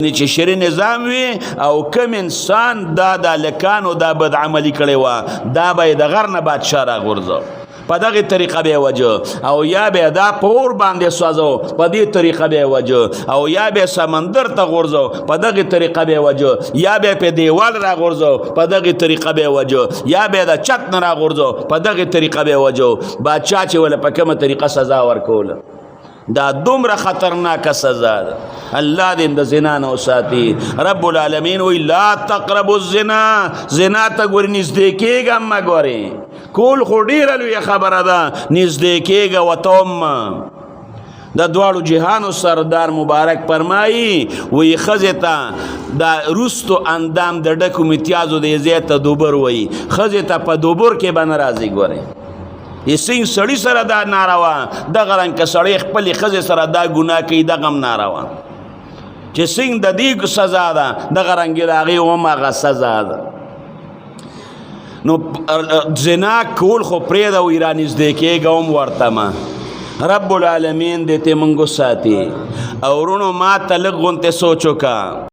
چې شری نظام وي او کم انسان دا د هلکانو دا بد عملي کړې وه دا به یې د غر نه بادشاه راغورځو په دغې طریقه به یې وجه او یا به یې دا په اور باندې سوځو په دې طریقه به یې وجه او یا به یې سمندر ته غورځو په دغې طریقه به یې وجه یا به یې په دیوال راغورځو په دغې طریقه به یې وجه یا به یې د چت نه راغورځو په دغې طریقه به یې وجه بادشاه چې ولې په کومه طریقه سزا ورکوله دا دومره خطرناکه سزا ده الله دې د زنا نه وساتي رب العالمین وی لا تقربوا الزنا زنا ته ګورې نږدې کېږه مه ګورې کول خو ډېره لویه خبره ده نږدې کېږه ورته هم د دواړو جهانو سردار مبارک فرمایي وی ښځې ته دا رستو اندام د ډکو متیازو د ځای ته دوبر وایي ښځې ته په دوبر کې به نه راځي ګورئ سنگ سړی سره دا ناروا دغه رنګ که سړی خپلې ښځې سره دا ګناه کوي دغه هم ناروا چې سنگ د دې سزا ده دغه رنګ د هغې هم هغه سزا ده نو زنا کول خو پرېږده وایي رانږدې کېږه هم ورته مه رب العالمین دې ته موږ وساتي او ورونو ما ته لږ غونتې سوچ وکړه